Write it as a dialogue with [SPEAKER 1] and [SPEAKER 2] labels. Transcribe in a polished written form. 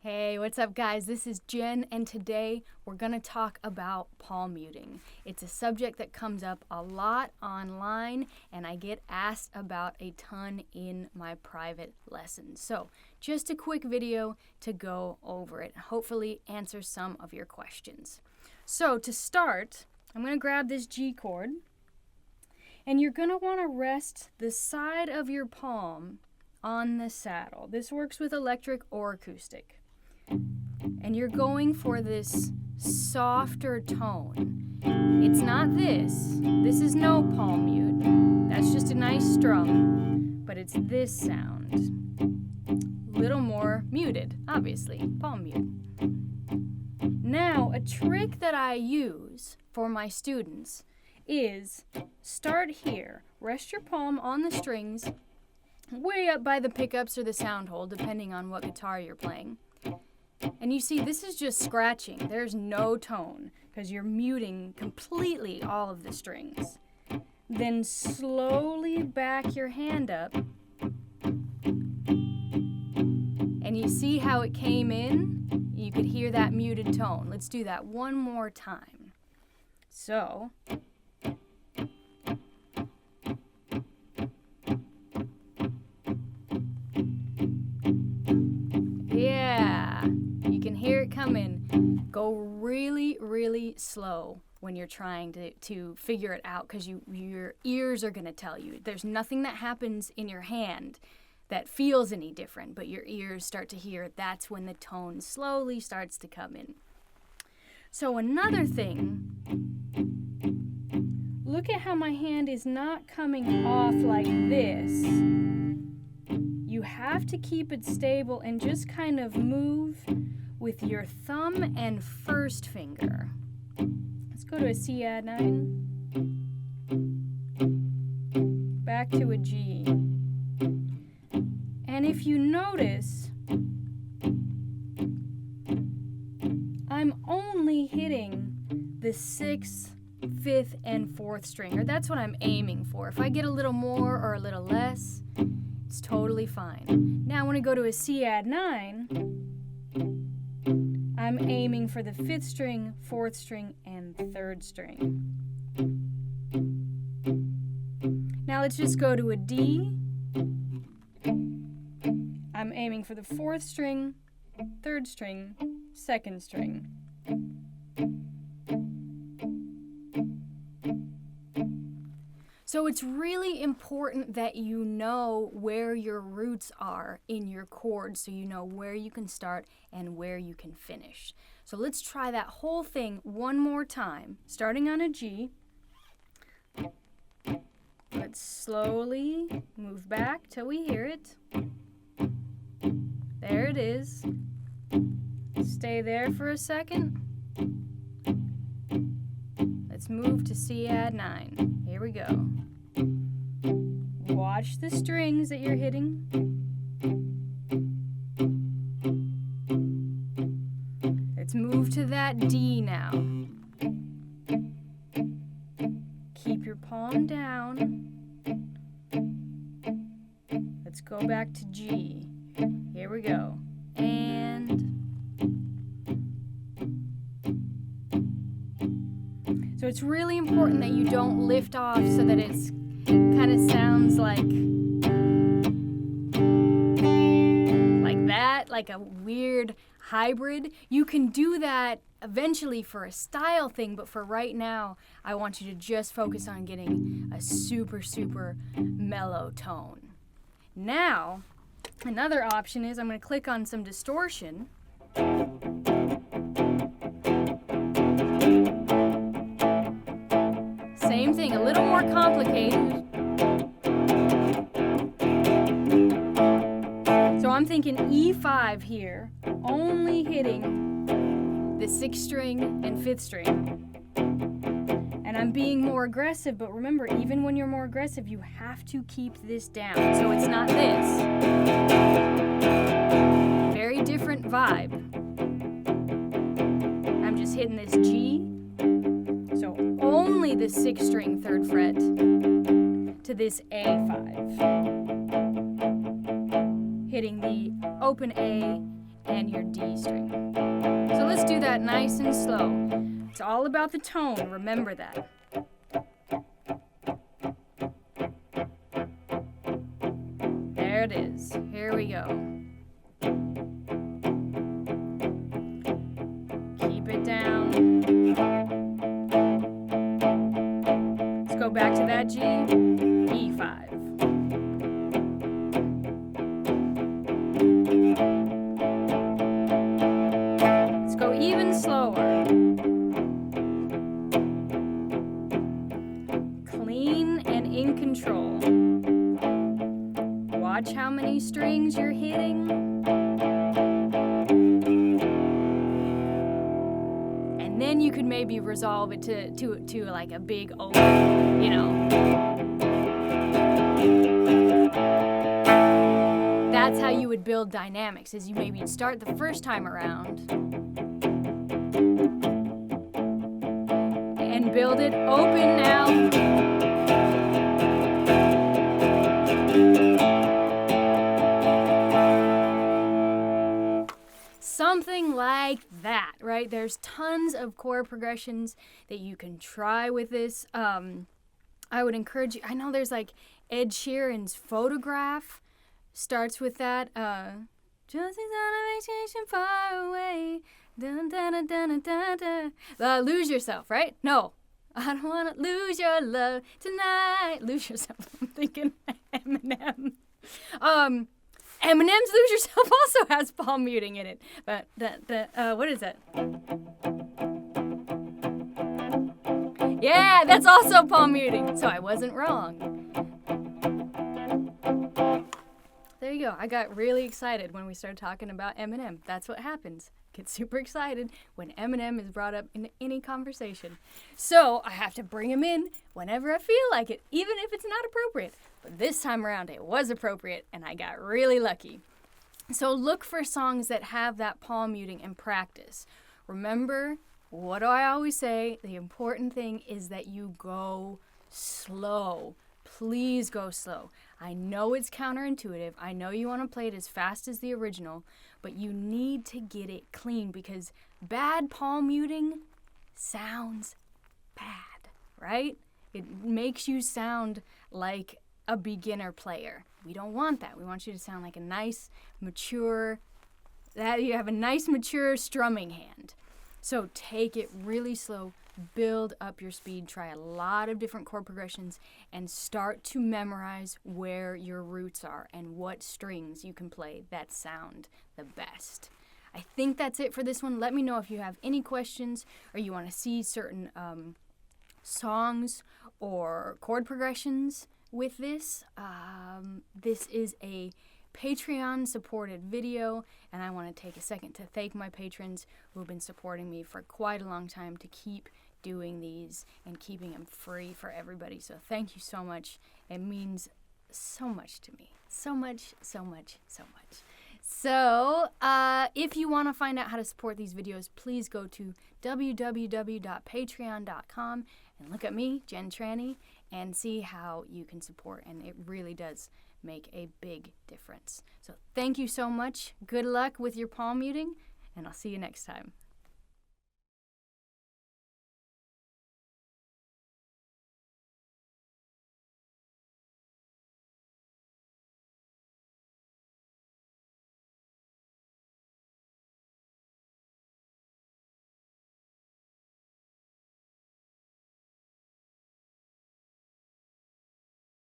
[SPEAKER 1] Hey, what's up guys? This is Jen and today we're going to talk about palm muting. It's a subject that comes up a lot online and I get asked about a ton in my private lessons. So just a quick video to go over it, hopefully answer some of your questions. So to start, I'm going to grab this G chord and you're going to want to rest the side of your palm on the saddle. This works with electric or acoustic. And you're going for this softer tone. It's not this. This is no palm mute. That's just a nice strum. But it's this sound. A little more muted, obviously. Palm mute. Now, a trick that I use for my students is start here. Rest your palm on the strings, way up by the pickups or the sound hole, depending on what guitar you're playing. And you see, this is just scratching. There's no tone because you're muting completely all of the strings. Then slowly back your hand up. And you see how it came in? You could hear that muted tone. Let's do that one more time. So, yeah. You can hear it coming. Go really, really slow when you're trying to figure it out because your ears are going to tell you. There's nothing that happens in your hand that feels any different, but your ears start to hear it. That's when the tone slowly starts to come in. So another thing, look at how my hand is not coming off like this. You have to keep it stable and just kind of move with your thumb and first finger. Let's go to a C add 9. Back to a G. And if you notice, I'm only hitting the 6th, 5th, and 4th string, or that's what I'm aiming for. If I get a little more or a little less, it's totally fine. Now when I go to a C add 9, I'm aiming for the 5th string, 4th string, and 3rd string. Now let's just go to a D. I'm aiming for the 4th string, 3rd string, 2nd string. So it's really important that you know where your roots are in your chords so you know where you can start and where you can finish. So let's try that whole thing one more time, starting on a G. Let's slowly move back till we hear it. There it is. Stay there for a second. Let's move to C add 9. Here we go. Watch the strings that you're hitting. Let's move to that D now. Keep your palm down. Let's go back to G. Here we go. And so it's really important that you don't lift off so that it's kind of sounds like that, like a weird hybrid. You can do that eventually for a style thing, but for right now, I want you to just focus on getting a super, super mellow tone. Now, another option is I'm going to click on some distortion. Same thing, a little more complicated. So I'm thinking E5 here, only hitting the 6th string and 5th string. And I'm being more aggressive, but remember, even when you're more aggressive, you have to keep this down. So it's not this. Very different vibe. I'm just hitting this G. So only the 6th string, 3rd fret to this A5. Hitting the open A and your D string. So let's do that nice and slow. It's all about the tone, remember that. There it is. Here we go. Keep it down. Let's go back to that G. E5. Let's go even slower. Clean and in control. Watch how many strings you're hitting. And then you could maybe resolve it to like a big open, you know. That's how you would build dynamics, is you maybe start the first time around and build it open now. Something like that, right? There's tons of chord progressions that you can try with this. I would encourage you. I know there's like Ed Sheeran's Photograph starts with that. Just on a vacation far away. Dun, dun, dun, dun, dun, dun. Lose yourself, right? No. I don't want to lose your love tonight. Lose yourself. I'm thinking Eminem. Eminem's Lose Yourself also has palm muting in it. But what is it? Yeah, that's also palm muting. So I wasn't wrong. There you go. I got really excited when we started talking about Eminem. That's what happens. Get super excited when Eminem is brought up in any conversation. So I have to bring him in whenever I feel like it, even if it's not appropriate. But this time around it was appropriate, and I got really lucky. So look for songs that have that palm muting and practice. Remember, what do I always say? The important thing is that you go slow. Please go slow. I know it's counterintuitive. I know you want to play it as fast as the original, but you need to get it clean because bad palm muting sounds bad, right? It makes you sound like a beginner player. We don't want that. We want you to sound like a nice, mature, that you have a nice, mature strumming hand. So take it really slow, build up your speed, try a lot of different chord progressions, and start to memorize where your roots are and what strings you can play that sound the best. I think that's it for this one. Let me know if you have any questions or you want to see certain songs or chord progressions with this. This is a Patreon supported video, and I want to take a second to thank my patrons who have been supporting me for quite a long time to keep doing these and keeping them free for everybody. So thank you so much. It means so much to me. So much, so much, so much. So if you want to find out how to support these videos, please go to www.patreon.com and look at me, Jen Trani, and see how you can support. And it really does make a big difference. So thank you so much. Good luck with your palm muting, and I'll see you next time.